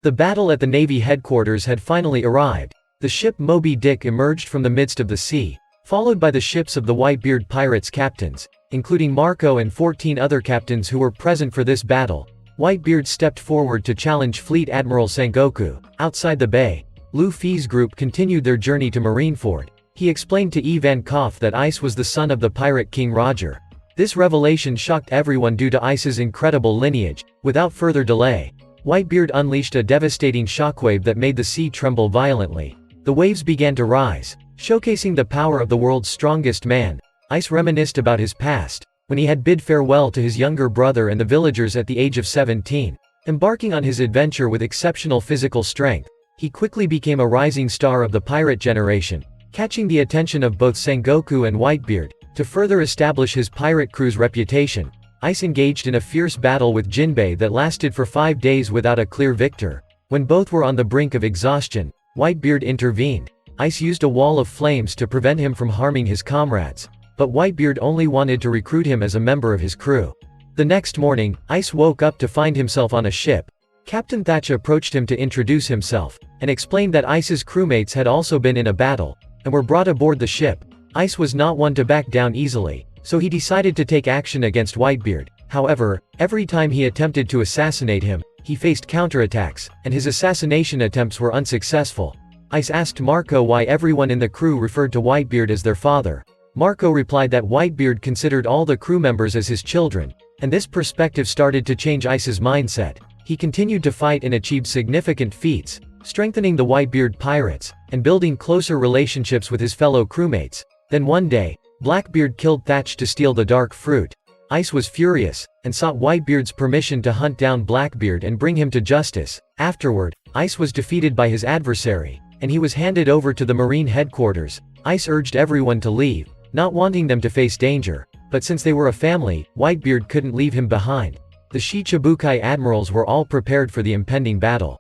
The battle at the Navy headquarters had finally arrived. The ship Moby Dick emerged from the midst of the sea, followed by the ships of the Whitebeard pirates' captains, including Marco and 14 other captains who were present for this battle. Whitebeard stepped forward to challenge Fleet Admiral Sengoku. Outside the bay, Luffy's group continued their journey to Marineford. He explained to Ivankov that Ice was the son of the pirate King Roger. This revelation shocked everyone due to Ice's incredible lineage. Without further delay, Whitebeard unleashed a devastating shockwave that made the sea tremble violently. The waves began to rise, showcasing the power of the world's strongest man. Ice reminisced about his past, when he had bid farewell to his younger brother and the villagers at the age of 17. Embarking on his adventure with exceptional physical strength, he quickly became a rising star of the pirate generation, catching the attention of both Sengoku and Whitebeard. To further establish his pirate crew's reputation, Ice engaged in a fierce battle with Jinbei that lasted for 5 days without a clear victor. When both were on the brink of exhaustion, Whitebeard intervened. Ice used a wall of flames to prevent him from harming his comrades, but Whitebeard only wanted to recruit him as a member of his crew. The next morning, Ice woke up to find himself on a ship. Captain Thatch approached him to introduce himself, and explained that Ice's crewmates had also been in a battle, and were brought aboard the ship. Ice was not one to back down easily, so he decided to take action against Whitebeard. However, every time he attempted to assassinate him, he faced counterattacks, and his assassination attempts were unsuccessful. Ice asked Marco why everyone in the crew referred to Whitebeard as their father. Marco replied that Whitebeard considered all the crew members as his children, and this perspective started to change Ice's mindset. He continued to fight and achieved significant feats, strengthening the Whitebeard pirates, and building closer relationships with his fellow crewmates. Then one day, Blackbeard killed Thatch to steal the dark fruit. Ice was furious, and sought Whitebeard's permission to hunt down Blackbeard and bring him to justice. Afterward, Ice was defeated by his adversary, and he was handed over to the Marine headquarters. Ice urged everyone to leave, not wanting them to face danger, but since they were a family, Whitebeard couldn't leave him behind. The Shichibukai admirals were all prepared for the impending battle.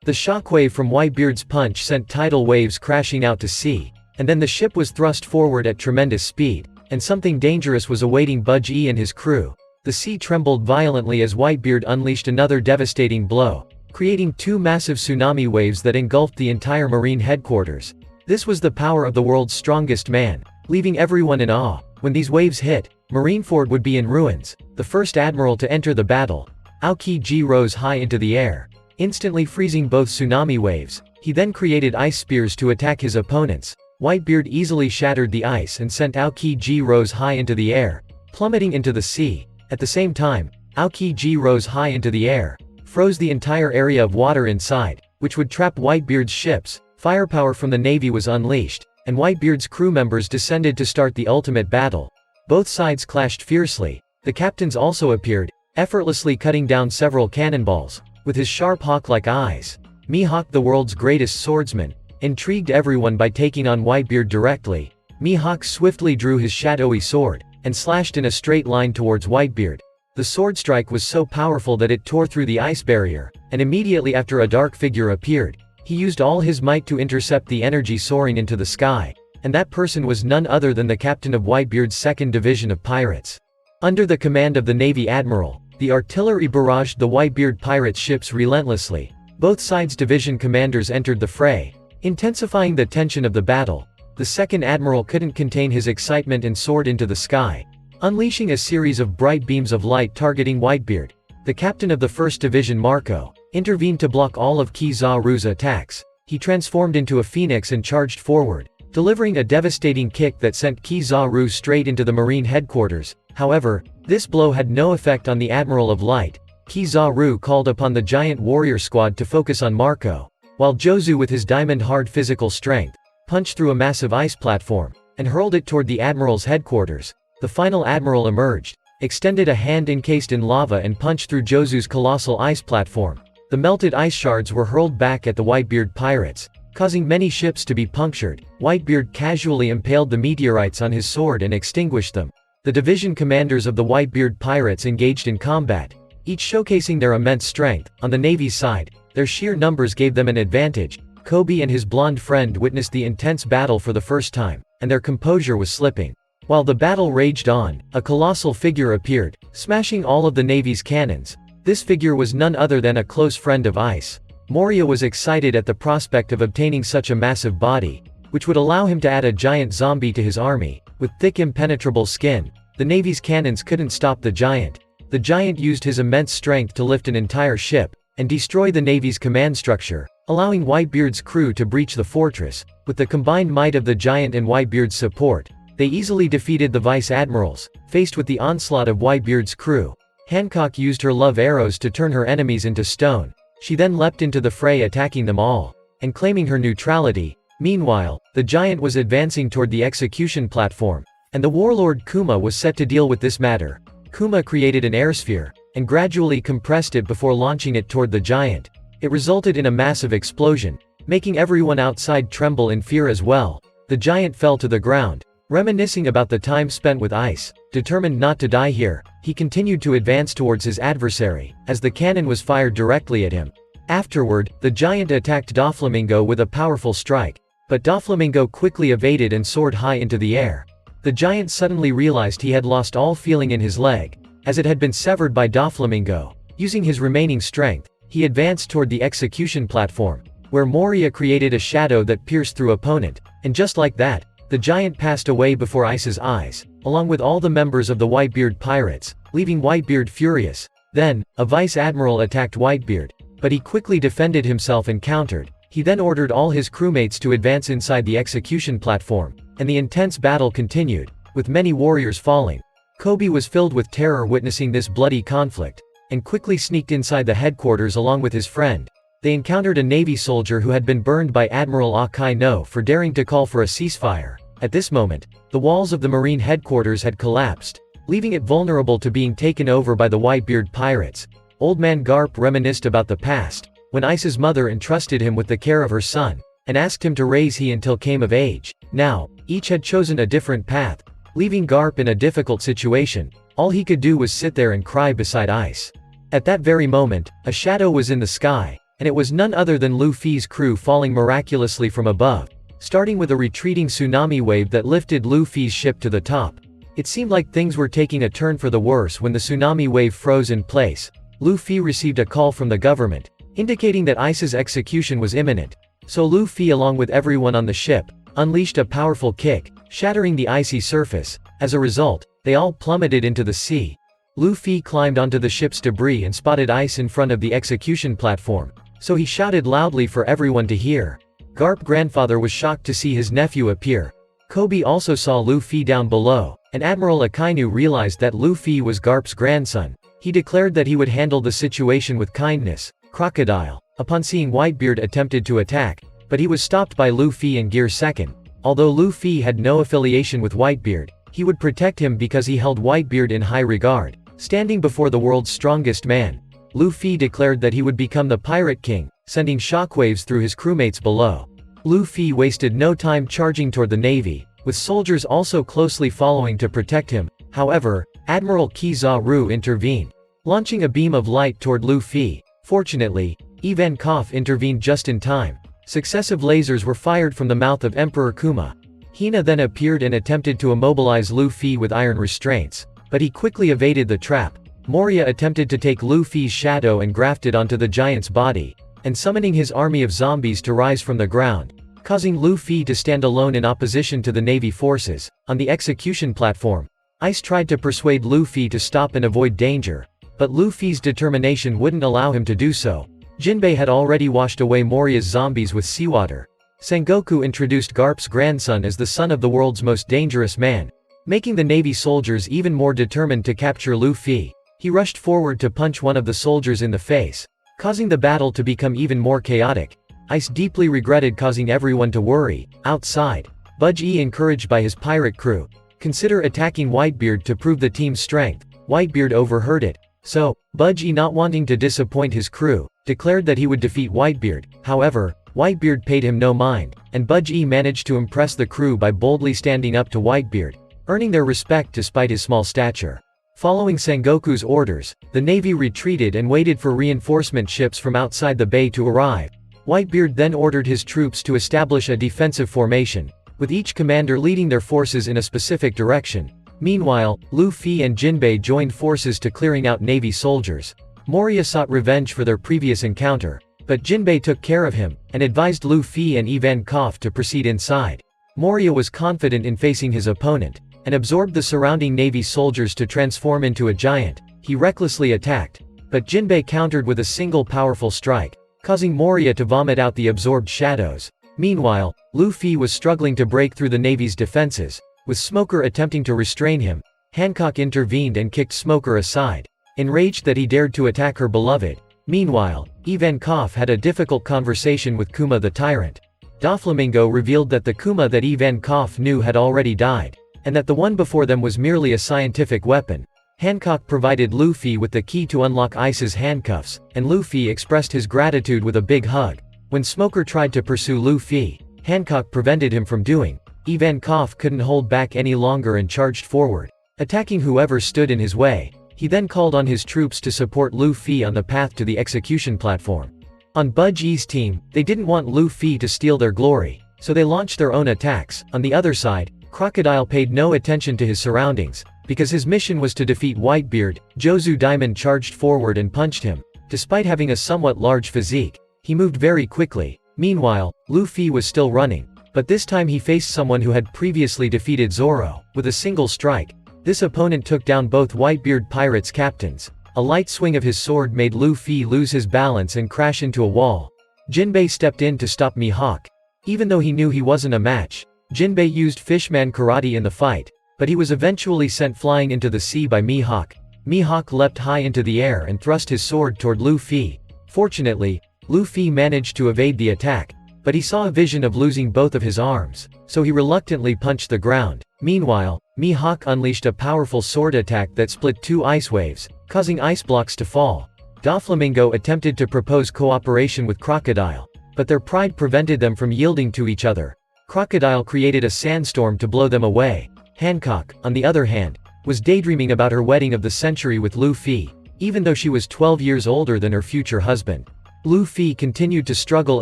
The shockwave from Whitebeard's punch sent tidal waves crashing out to sea, and then the ship was thrust forward at tremendous speed, and something dangerous was awaiting Budge E and his crew. The sea trembled violently as Whitebeard unleashed another devastating blow, creating 2 massive tsunami waves that engulfed the entire Marine headquarters. This was the power of the world's strongest man, leaving everyone in awe. When these waves hit, Marineford would be in ruins. The first admiral to enter the battle, Aokiji, rose high into the air, instantly freezing both tsunami waves. He then created ice spears to attack his opponents. Whitebeard easily shattered the ice and sent Aokiji rose high into the air, plummeting into the sea. At the same time, Aokiji rose high into the air, froze the entire area of water inside, which would trap Whitebeard's ships. Firepower from the Navy was unleashed, and Whitebeard's crew members descended to start the ultimate battle. Both sides clashed fiercely. The captains also appeared, effortlessly cutting down several cannonballs, with his sharp hawk-like eyes. Mihawk, the world's greatest swordsman, intrigued everyone by taking on Whitebeard directly. Mihawk swiftly drew his shadowy sword, and slashed in a straight line towards Whitebeard. The sword strike was so powerful that it tore through the ice barrier, and immediately after a dark figure appeared. He used all his might to intercept the energy soaring into the sky, and that person was none other than the captain of Whitebeard's 2nd Division of Pirates. Under the command of the Navy Admiral, the artillery barraged the Whitebeard pirates' ships relentlessly. Both sides' division commanders entered the fray, intensifying the tension of the battle. The 2nd Admiral couldn't contain his excitement and soared into the sky, unleashing a series of bright beams of light targeting Whitebeard. The captain of the 1st Division, Marco, intervened to block all of Kizaru's attacks. He transformed into a phoenix and charged forward, delivering a devastating kick that sent Kizaru straight into the Marine headquarters. However, this blow had no effect on the Admiral of Light. Kizaru called upon the giant warrior squad to focus on Marco, while Jozu, with his diamond-hard physical strength, punched through a massive ice platform, and hurled it toward the Admiral's headquarters. The final Admiral emerged, extended a hand encased in lava and punched through Jozu's colossal ice platform. The melted ice shards were hurled back at the Whitebeard pirates, causing many ships to be punctured. Whitebeard casually impaled the meteorites on his sword and extinguished them. The division commanders of the Whitebeard pirates engaged in combat, each showcasing their immense strength. On the Navy's side, their sheer numbers gave them an advantage. Kobe and his blonde friend witnessed the intense battle for the first time, and their composure was slipping. While the battle raged on, a colossal figure appeared, smashing all of the Navy's cannons. This figure was none other than a close friend of Ice. Moria was excited at the prospect of obtaining such a massive body, which would allow him to add a giant zombie to his army. With thick impenetrable skin, the Navy's cannons couldn't stop the giant. The giant used his immense strength to lift an entire ship, and destroy the Navy's command structure, allowing Whitebeard's crew to breach the fortress. With the combined might of the giant and Whitebeard's support, they easily defeated the vice admirals. Faced with the onslaught of Whitebeard's crew, Hancock used her love arrows to turn her enemies into stone. She then leapt into the fray, attacking them all, and claiming her neutrality. Meanwhile, the giant was advancing toward the execution platform, and the warlord Kuma was set to deal with this matter. Kuma created an airsphere, and gradually compressed it before launching it toward the giant. It resulted in a massive explosion, making everyone outside tremble in fear as well. The giant fell to the ground. Reminiscing about the time spent with ice, determined not to die here, he continued to advance towards his adversary, as the cannon was fired directly at him. Afterward, the giant attacked Doflamingo with a powerful strike, but Doflamingo quickly evaded and soared high into the air. The giant suddenly realized he had lost all feeling in his leg, as it had been severed by Doflamingo. Using his remaining strength, he advanced toward the execution platform, where Moria created a shadow that pierced through opponent, and just like that, the giant passed away before Ice's eyes, along with all the members of the Whitebeard pirates, leaving Whitebeard furious. Then, a vice admiral attacked Whitebeard, but he quickly defended himself and countered. He then ordered all his crewmates to advance inside the execution platform, and the intense battle continued, with many warriors falling. Kobe was filled with terror witnessing this bloody conflict, and quickly sneaked inside the headquarters along with his friend. They encountered a Navy soldier who had been burned by Admiral Akaino for daring to call for a ceasefire. At this moment, the walls of the Marine headquarters had collapsed, leaving it vulnerable to being taken over by the Whitebeard pirates. Old Man Garp reminisced about the past, when Ice's mother entrusted him with the care of her son, and asked him to raise he until came of age. Now, each had chosen a different path, leaving Garp in a difficult situation. All he could do was sit there and cry beside Ice. At that very moment, a shadow was in the sky, and it was none other than Luffy's crew falling miraculously from above, starting with a retreating tsunami wave that lifted Luffy's ship to the top. It seemed like things were taking a turn for the worse when the tsunami wave froze in place. Luffy received a call from the government, indicating that Ice's execution was imminent. So Luffy, along with everyone on the ship, unleashed a powerful kick, shattering the icy surface. As a result, they all plummeted into the sea. Luffy climbed onto the ship's debris and spotted Ice in front of the execution platform, so he shouted loudly for everyone to hear. Garp's grandfather was shocked to see his nephew appear. Kobe also saw Luffy down below, and Admiral Akainu realized that Luffy was Garp's grandson. He declared that he would handle the situation with kindness. Crocodile, upon seeing Whitebeard, attempted to attack, but he was stopped by Luffy and Gear II. Although Luffy had no affiliation with Whitebeard, he would protect him because he held Whitebeard in high regard. Standing before the world's strongest man, Luffy declared that he would become the Pirate King, sending shockwaves through his crewmates below. Luffy wasted no time charging toward the Navy, with soldiers also closely following to protect him. However, Admiral Kizaru intervened, launching a beam of light toward Luffy. Fortunately, Ivankov intervened just in time. Successive lasers were fired from the mouth of Emperor Kuma. Hina then appeared and attempted to immobilize Luffy with iron restraints, but he quickly evaded the trap. Moria attempted to take Luffy's shadow and graft it onto the giant's body, and summoning his army of zombies to rise from the ground, causing Luffy to stand alone in opposition to the Navy forces. On the execution platform, Ice tried to persuade Luffy to stop and avoid danger, but Luffy's determination wouldn't allow him to do so. Jinbei had already washed away Moria's zombies with seawater. Sengoku introduced Garp's grandson as the son of the world's most dangerous man, making the Navy soldiers even more determined to capture Luffy. He rushed forward to punch one of the soldiers in the face, causing the battle to become even more chaotic. Ice deeply regretted causing everyone to worry. Outside, Budgie, encouraged by his pirate crew, consider attacking Whitebeard to prove the team's strength. Whitebeard overheard it, so, Budgie, not wanting to disappoint his crew, declared that he would defeat Whitebeard. However, Whitebeard paid him no mind, and Budgie managed to impress the crew by boldly standing up to Whitebeard, earning their respect despite his small stature. Following Sengoku's orders, the Navy retreated and waited for reinforcement ships from outside the bay to arrive. Whitebeard then ordered his troops to establish a defensive formation, with each commander leading their forces in a specific direction. Meanwhile, Luffy and Jinbei joined forces to clearing out Navy soldiers. Moria sought revenge for their previous encounter, but Jinbei took care of him, and advised Luffy and Ivankov to proceed inside. Moria was confident in facing his opponent, and absorbed the surrounding Navy soldiers to transform into a giant. He recklessly attacked, but Jinbei countered with a single powerful strike, causing Moria to vomit out the absorbed shadows. Meanwhile, Luffy was struggling to break through the Navy's defenses, with Smoker attempting to restrain him. Hancock intervened and kicked Smoker aside, enraged that he dared to attack her beloved. Meanwhile, Ivankov had a difficult conversation with Kuma the Tyrant. Doflamingo revealed that the Kuma that Ivankov knew had already died, and that the one before them was merely a scientific weapon. Hancock provided Luffy with the key to unlock Ice's handcuffs, and Luffy expressed his gratitude with a big hug. When Smoker tried to pursue Luffy, Hancock prevented him from doing. Ivankov couldn't hold back any longer and charged forward, attacking whoever stood in his way. He then called on his troops to support Luffy on the path to the execution platform. On Budgie's team, they didn't want Luffy to steal their glory, so they launched their own attacks. On the other side, Crocodile paid no attention to his surroundings, because his mission was to defeat Whitebeard. Jozu Diamond charged forward and punched him. Despite having a somewhat large physique, he moved very quickly. Meanwhile, Luffy was still running, but this time he faced someone who had previously defeated Zoro. With a single strike, this opponent took down both Whitebeard pirates' captains. A light swing of his sword made Luffy lose his balance and crash into a wall. Jinbei stepped in to stop Mihawk. Even though he knew he wasn't a match, Jinbei used Fishman Karate in the fight, but he was eventually sent flying into the sea by Mihawk. Mihawk leapt high into the air and thrust his sword toward Luffy. Fortunately, Luffy managed to evade the attack, but he saw a vision of losing both of his arms, so he reluctantly punched the ground. Meanwhile, Mihawk unleashed a powerful sword attack that split two ice waves, causing ice blocks to fall. Doflamingo attempted to propose cooperation with Crocodile, but their pride prevented them from yielding to each other. Crocodile created a sandstorm to blow them away. Hancock, on the other hand, was daydreaming about her wedding of the century with Luffy, even though she was 12 years older than her future husband. Luffy continued to struggle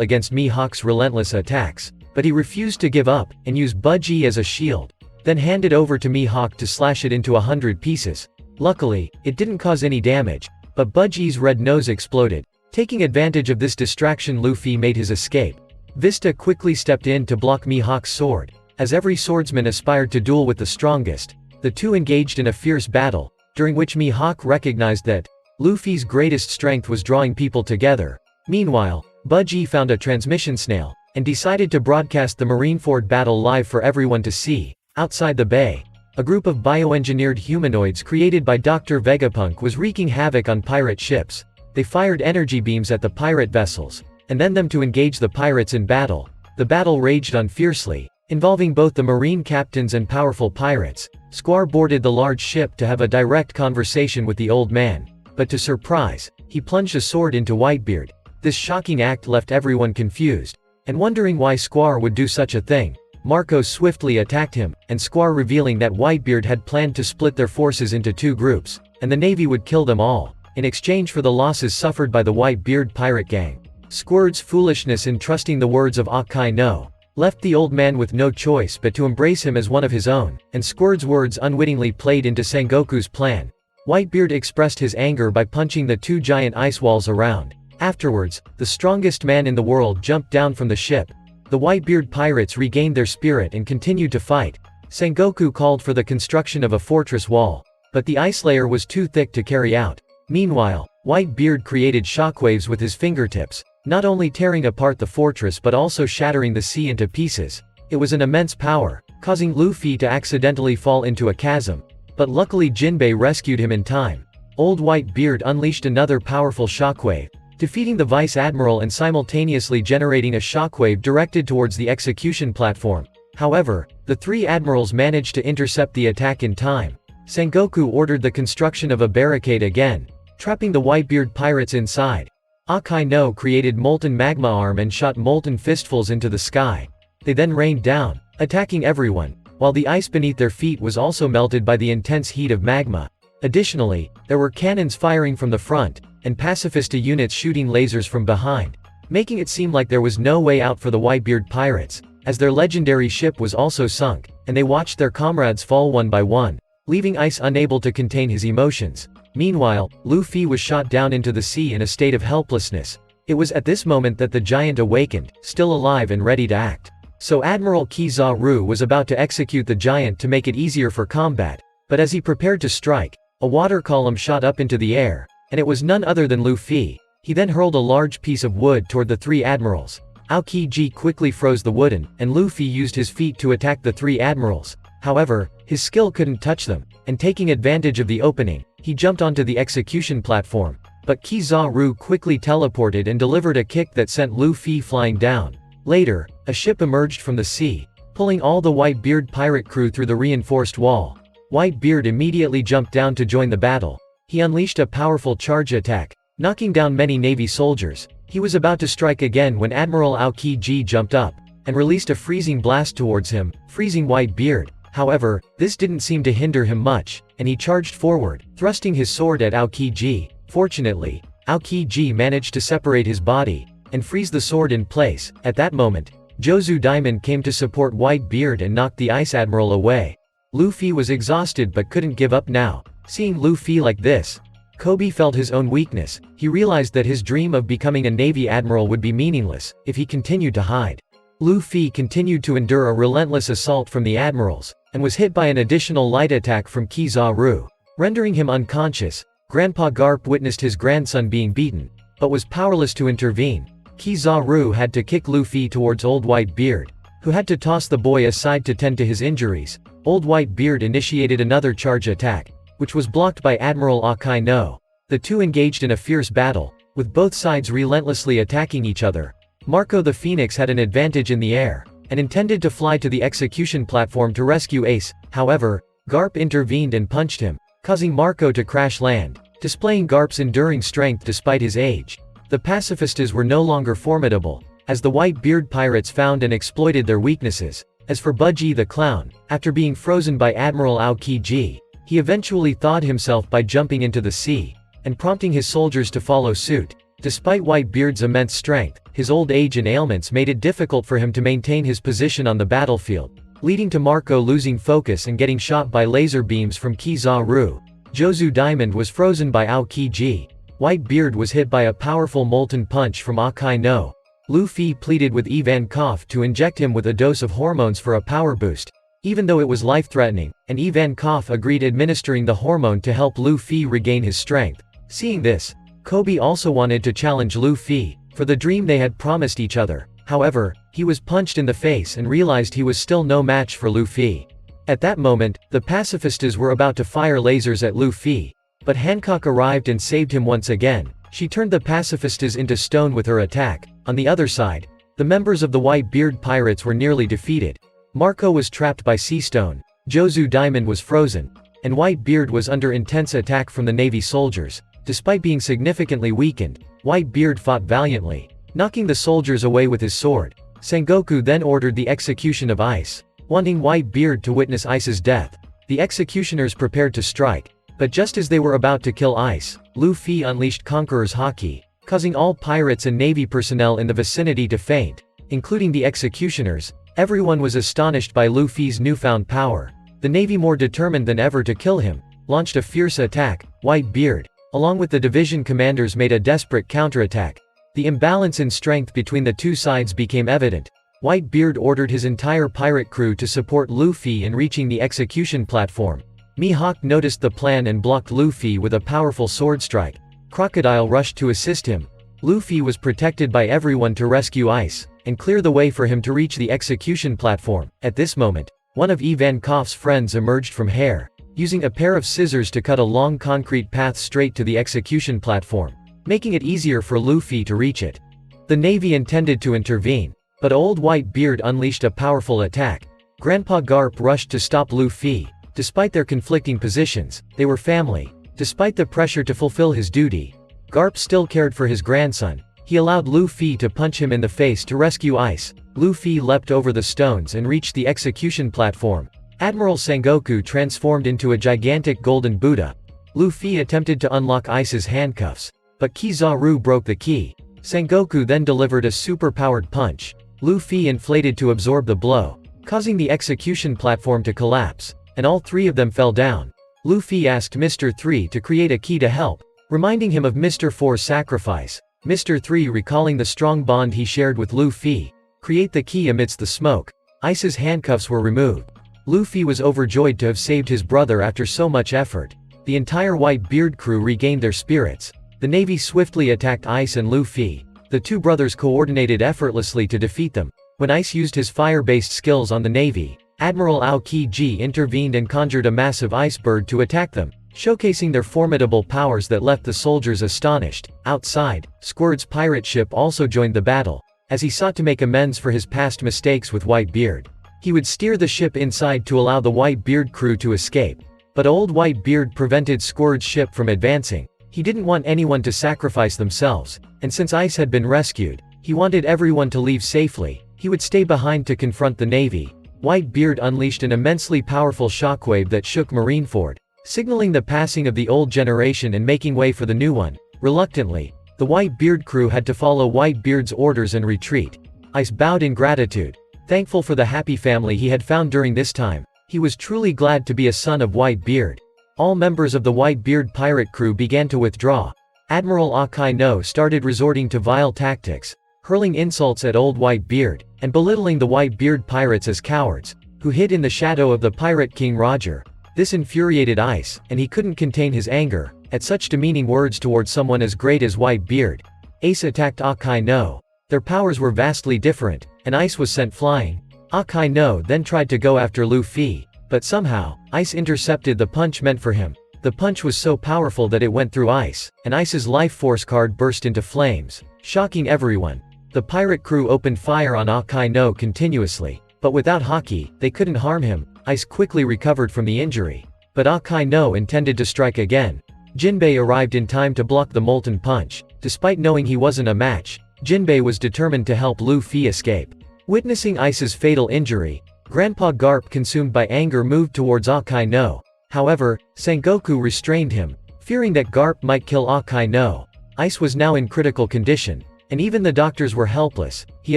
against Mihawk's relentless attacks, but he refused to give up, and used Budgie as a shield, then handed over to Mihawk to slash it into 100 pieces. Luckily, it didn't cause any damage, but Budgie's red nose exploded. Taking advantage of this distraction, Luffy made his escape. Vista quickly stepped in to block Mihawk's sword. As every swordsman aspired to duel with the strongest, the two engaged in a fierce battle, during which Mihawk recognized that Luffy's greatest strength was drawing people together. Meanwhile, Budgie found a transmission snail, and decided to broadcast the Marineford battle live for everyone to see. Outside the bay, a group of bioengineered humanoids created by Dr. Vegapunk was wreaking havoc on pirate ships. They fired energy beams at the pirate vessels, and then them to engage the pirates in battle. The battle raged on fiercely, involving both the marine captains and powerful pirates. Squar boarded the large ship to have a direct conversation with the old man, but to surprise, he plunged a sword into Whitebeard. This shocking act left everyone confused, and wondering why Squar would do such a thing. Marco swiftly attacked him, and Squar revealing that Whitebeard had planned to split their forces into two groups, and the Navy would kill them all, in exchange for the losses suffered by the Whitebeard pirate gang. Squirt's foolishness in trusting the words of Akainu left the old man with no choice but to embrace him as one of his own, and Squirt's words unwittingly played into Sengoku's plan. Whitebeard expressed his anger by punching the two giant ice walls around. Afterwards, the strongest man in the world jumped down from the ship. The Whitebeard pirates regained their spirit and continued to fight. Sengoku called for the construction of a fortress wall, but the ice layer was too thick to carry out. Meanwhile, Whitebeard created shockwaves with his fingertips, not only tearing apart the fortress but also shattering the sea into pieces. It was an immense power, causing Luffy to accidentally fall into a chasm, but luckily Jinbei rescued him in time. Old Whitebeard unleashed another powerful shockwave, defeating the Vice Admiral and simultaneously generating a shockwave directed towards the execution platform. However, the three admirals managed to intercept the attack in time. Sengoku ordered the construction of a barricade again, trapping the Whitebeard pirates inside. Akainu created molten magma arm and shot molten fistfuls into the sky. They then rained down, attacking everyone, while the ice beneath their feet was also melted by the intense heat of magma. Additionally, there were cannons firing from the front, and pacifista units shooting lasers from behind, making it seem like there was no way out for the Whitebeard pirates, as their legendary ship was also sunk, and they watched their comrades fall one by one, leaving Ice unable to contain his emotions. Meanwhile, Luffy was shot down into the sea in a state of helplessness. It was at this moment that the giant awakened, still alive and ready to act. So Admiral Kizaru was about to execute the giant to make it easier for combat, but as he prepared to strike, a water column shot up into the air, and it was none other than Luffy. He then hurled a large piece of wood toward the three admirals. Aokiji quickly froze the wooden, and Luffy used his feet to attack the three admirals. However, his skill couldn't touch them, and taking advantage of the opening, he jumped onto the execution platform. But Kizaru quickly teleported and delivered a kick that sent Luffy flying down. Later, a ship emerged from the sea, pulling all the Whitebeard pirate crew through the reinforced wall. Whitebeard immediately jumped down to join the battle. He unleashed a powerful charge attack, knocking down many Navy soldiers. He was about to strike again when Admiral Aokiji jumped up, and released a freezing blast towards him, freezing Whitebeard. However, this didn't seem to hinder him much, and he charged forward, thrusting his sword at Aokiji. Fortunately, Aokiji managed to separate his body, and freeze the sword in place. At that moment, Jozu Diamond came to support Whitebeard and knocked the Ice Admiral away. Luffy was exhausted but couldn't give up now. Seeing Luffy like this, Kobe felt his own weakness. He realized that his dream of becoming a Navy Admiral would be meaningless if he continued to hide. Luffy continued to endure a relentless assault from the admirals, and was hit by an additional light attack from Kizaru, rendering him unconscious. Grandpa Garp witnessed his grandson being beaten, but was powerless to intervene. Kizaru had to kick Luffy towards Old Whitebeard, who had to toss the boy aside to tend to his injuries. Old Whitebeard initiated another charge attack, which was blocked by Admiral Akainu. The two engaged in a fierce battle, with both sides relentlessly attacking each other. Marco the Phoenix had an advantage in the air, and intended to fly to the execution platform to rescue Ace. However, Garp intervened and punched him, causing Marco to crash land, displaying Garp's enduring strength despite his age. The pacifistas were no longer formidable, as the Whitebeard pirates found and exploited their weaknesses. As for Budgie the Clown, after being frozen by Admiral Aokiji, he eventually thawed himself by jumping into the sea, and prompting his soldiers to follow suit. Despite Whitebeard's immense strength, his old age and ailments made it difficult for him to maintain his position on the battlefield, leading to Marco losing focus and getting shot by laser beams from Kizaru. Jozu Diamond was frozen by Aokiji. Whitebeard was hit by a powerful molten punch from Akainu. Luffy pleaded with Ivankov to inject him with a dose of hormones for a power boost, even though it was life-threatening, and Ivankov agreed administering the hormone to help Luffy regain his strength. Seeing this, Kobe also wanted to challenge Luffy, for the dream they had promised each other. However, he was punched in the face and realized he was still no match for Luffy. At that moment, the pacifistas were about to fire lasers at Luffy, but Hancock arrived and saved him once again. She turned the pacifistas into stone with her attack. On the other side, the members of the Whitebeard pirates were nearly defeated. Marco was trapped by Sea Stone, Jozu Diamond was frozen, and Whitebeard was under intense attack from the Navy soldiers. Despite being significantly weakened, Whitebeard fought valiantly, knocking the soldiers away with his sword. Sengoku then ordered the execution of Ice, wanting Whitebeard to witness Ice's death. The executioners prepared to strike, but just as they were about to kill Ice, Luffy unleashed Conqueror's Haki, causing all pirates and Navy personnel in the vicinity to faint, including the executioners. Everyone was astonished by Luffy's newfound power. The Navy, more determined than ever to kill him, launched a fierce attack. Whitebeard, along with the division commanders, made a desperate counterattack. The imbalance in strength between the two sides became evident. Whitebeard ordered his entire pirate crew to support Luffy in reaching the execution platform. Mihawk noticed the plan and blocked Luffy with a powerful sword strike. Crocodile rushed to assist him. Luffy was protected by everyone to rescue Ice, and clear the way for him to reach the execution platform. At this moment, one of Ivankov's friends emerged from Hare, using a pair of scissors to cut a long concrete path straight to the execution platform, making it easier for Luffy to reach it. The Navy intended to intervene, but Old Whitebeard unleashed a powerful attack. Grandpa Garp rushed to stop Luffy. Despite their conflicting positions, they were family. Despite the pressure to fulfill his duty, Garp still cared for his grandson. He allowed Luffy to punch him in the face to rescue Ice. Luffy leapt over the stones and reached the execution platform. Admiral Sengoku transformed into a gigantic golden Buddha. Luffy attempted to unlock Ice's handcuffs, but Kizaru broke the key. Sengoku then delivered a super-powered punch. Luffy inflated to absorb the blow, causing the execution platform to collapse, and all three of them fell down. Luffy asked Mr. 3 to create a key to help, reminding him of Mr. 4's sacrifice. Mr. 3, recalling the strong bond he shared with Luffy, create the key amidst the smoke. Ice's handcuffs were removed. Luffy was overjoyed to have saved his brother after so much effort. The entire White Beard crew regained their spirits. The Navy swiftly attacked Ice and Luffy. The two brothers coordinated effortlessly to defeat them. When Ice used his fire-based skills on the Navy, Admiral Aokiji intervened and conjured a massive ice bird to attack them, showcasing their formidable powers that left the soldiers astonished. Outside, Squid's pirate ship also joined the battle, as he sought to make amends for his past mistakes with Whitebeard. He would steer the ship inside to allow the Whitebeard crew to escape, but old Whitebeard prevented Squid's ship from advancing. He didn't want anyone to sacrifice themselves, and since Ice had been rescued, he wanted everyone to leave safely. He would stay behind to confront the Navy. Whitebeard unleashed an immensely powerful shockwave that shook Marineford, signaling the passing of the old generation and making way for the new one. Reluctantly, the Whitebeard crew had to follow Whitebeard's orders and retreat. Ice bowed in gratitude, thankful for the happy family he had found during this time. He was truly glad to be a son of Whitebeard. All members of the Whitebeard pirate crew began to withdraw. Admiral Akainu started resorting to vile tactics, hurling insults at old Whitebeard, and belittling the Whitebeard pirates as cowards, who hid in the shadow of the Pirate King Roger. This infuriated Ice, and he couldn't contain his anger at such demeaning words towards someone as great as Whitebeard. Ace attacked Akainu. Their powers were vastly different, and Ice was sent flying. Akainu then tried to go after Luffy, but somehow, Ice intercepted the punch meant for him. The punch was so powerful that it went through Ice, and Ice's life force card burst into flames, shocking everyone. The pirate crew opened fire on Akainu continuously, but without Haki, they couldn't harm him. Ice quickly recovered from the injury, but Akainu intended to strike again. Jinbei arrived in time to block the molten punch. Despite knowing he wasn't a match, Jinbei was determined to help Luffy escape. Witnessing Ice's fatal injury, Grandpa Garp, consumed by anger, moved towards Akainu. However, Sengoku restrained him, fearing that Garp might kill Akainu. Ice was now in critical condition, and even the doctors were helpless. He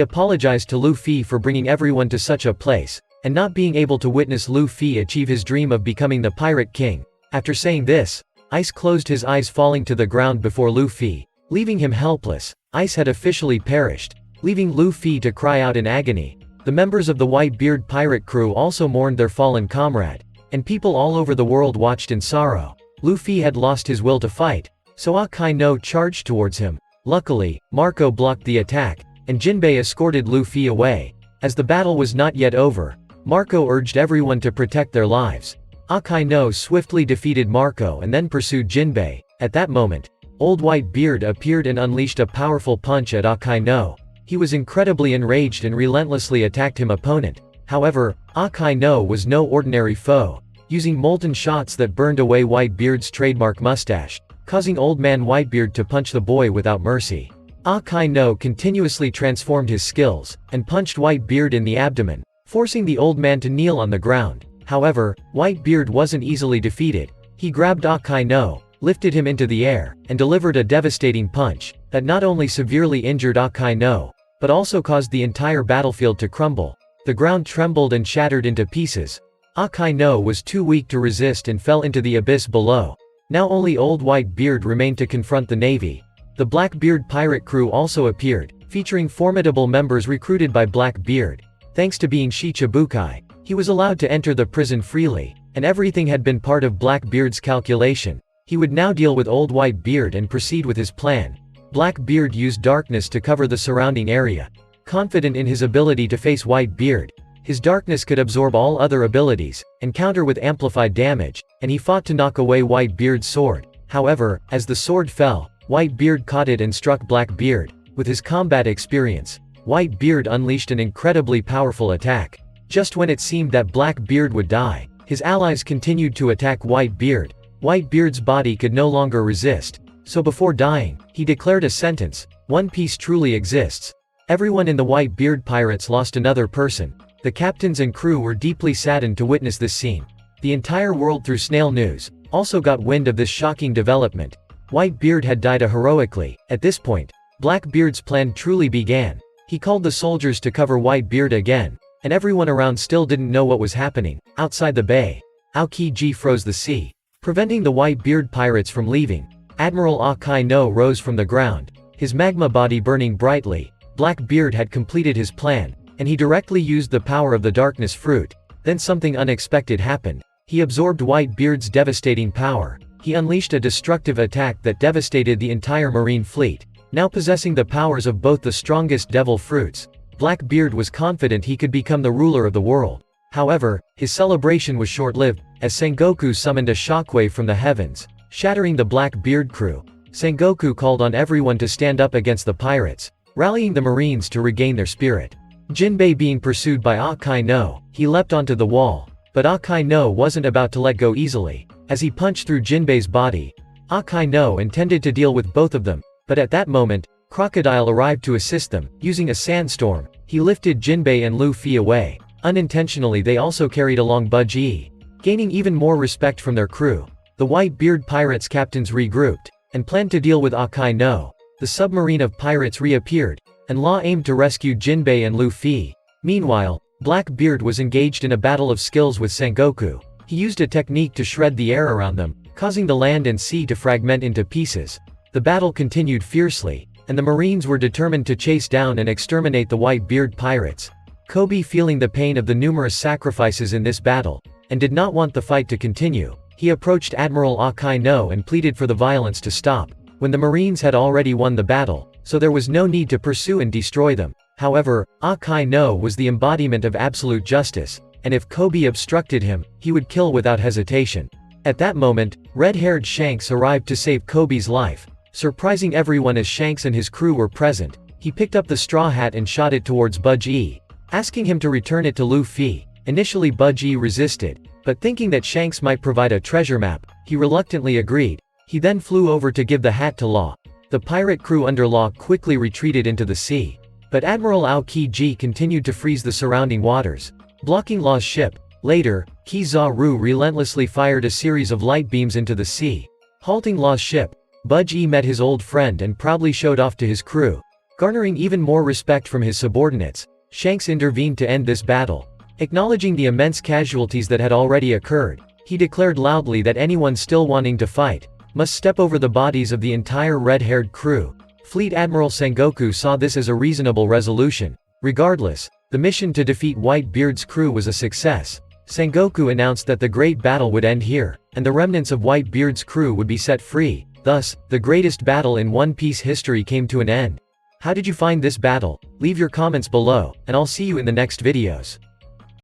apologized to Luffy for bringing everyone to such a place, and not being able to witness Luffy achieve his dream of becoming the Pirate King. After saying this, Ice closed his eyes, falling to the ground before Luffy, leaving him helpless. Ice had officially perished, leaving Luffy to cry out in agony. The members of the Whitebeard pirate crew also mourned their fallen comrade, and people all over the world watched in sorrow. Luffy had lost his will to fight, so Akainu charged towards him. Luckily, Marco blocked the attack, and Jinbei escorted Luffy away. As the battle was not yet over, Marco urged everyone to protect their lives. Akainu swiftly defeated Marco and then pursued Jinbei. At that moment, Old Whitebeard appeared and unleashed a powerful punch at Akainu. He was incredibly enraged and relentlessly attacked his opponent. However, Akainu was no ordinary foe, using molten shots that burned away Whitebeard's trademark mustache, causing Old Man Whitebeard to punch the boy without mercy. Akainu continuously transformed his skills, and punched Whitebeard in the abdomen, forcing the old man to kneel on the ground. However, Whitebeard wasn't easily defeated. He grabbed Akainu, lifted him into the air, and delivered a devastating punch that not only severely injured Akainu, but also caused the entire battlefield to crumble. The ground trembled and shattered into pieces. Akainu was too weak to resist and fell into the abyss below. Now only Old Whitebeard remained to confront the Navy. The Blackbeard pirate crew also appeared, featuring formidable members recruited by Blackbeard. Thanks to being Shichibukai, he was allowed to enter the prison freely, and everything had been part of Blackbeard's calculation. He would now deal with Old Whitebeard and proceed with his plan. Blackbeard used darkness to cover the surrounding area. Confident in his ability to face Whitebeard, his darkness could absorb all other abilities, and counter with amplified damage, and he fought to knock away Whitebeard's sword. However, as the sword fell, Whitebeard caught it and struck Blackbeard. With his combat experience, Whitebeard unleashed an incredibly powerful attack. Just when it seemed that Blackbeard would die, his allies continued to attack Whitebeard. Whitebeard's body could no longer resist, so before dying, he declared a sentence: "One Piece truly exists." Everyone in the Whitebeard pirates lost another person. The captains and crew were deeply saddened to witness this scene. The entire world through Snail News also got wind of this shocking development. Whitebeard had died heroically. At this point, Blackbeard's plan truly began. He called the soldiers to cover Whitebeard again, and everyone around still didn't know what was happening. Outside the bay, Aokiji froze the sea, preventing the Whitebeard pirates from leaving. Admiral Akainu rose from the ground. his magma body burning brightly. Blackbeard had completed his plan, and he directly used the power of the darkness fruit. Then something unexpected happened. He absorbed Whitebeard's devastating power. He unleashed a destructive attack that devastated the entire marine fleet. Now possessing the powers of both the strongest devil fruits, Blackbeard was confident he could become the ruler of the world. However, his celebration was short-lived, as Sengoku summoned a shockwave from the heavens, shattering the Blackbeard crew. Sengoku called on everyone to stand up against the pirates, rallying the marines to regain their spirit. Jinbei being pursued by Akainu, he leapt onto the wall, but Akainu wasn't about to let go easily. As he punched through Jinbei's body, Akainu intended to deal with both of them, but at that moment, Crocodile arrived to assist them. Using a sandstorm, he lifted Jinbei and Luffy away. Unintentionally they also carried along Budgie. Gaining even more respect from their crew, the Whitebeard pirates captains regrouped, and planned to deal with Akainu. The submarine of pirates reappeared, and Law aimed to rescue Jinbei and Luffy. Meanwhile, Blackbeard was engaged in a battle of skills with Sengoku. He used a technique to shred the air around them, causing the land and sea to fragment into pieces. The battle continued fiercely, and the Marines were determined to chase down and exterminate the Whitebeard pirates. Kobe, feeling the pain of the numerous sacrifices in this battle, and did not want the fight to continue, he approached Admiral Akainu and pleaded for the violence to stop. When the Marines had already won the battle, so there was no need to pursue and destroy them. However, Akainu was the embodiment of absolute justice, and if Kobe obstructed him, he would kill without hesitation. At that moment, red-haired Shanks arrived to save Kobe's life. Surprising everyone as Shanks and his crew were present, he picked up the straw hat and shot it towards Budgie, asking him to return it to Luffy. Initially Budgie resisted, but thinking that Shanks might provide a treasure map, he reluctantly agreed. He then flew over to give the hat to Law. The pirate crew under Law quickly retreated into the sea, but Admiral Aokiji continued to freeze the surrounding waters, blocking Law's ship. Later, Kizaru relentlessly fired a series of light beams into the sea, halting Law's ship. Budgie met his old friend and proudly showed off to his crew, garnering even more respect from his subordinates. Shanks intervened to end this battle. Acknowledging the immense casualties that had already occurred, he declared loudly that anyone still wanting to fight must step over the bodies of the entire red-haired crew. Fleet Admiral Sengoku saw this as a reasonable resolution. Regardless, the mission to defeat Whitebeard's crew was a success. Sengoku announced that the great battle would end here, and the remnants of Whitebeard's crew would be set free. Thus, the greatest battle in One Piece history came to an end. How did you find this battle? Leave your comments below, and I'll see you in the next videos.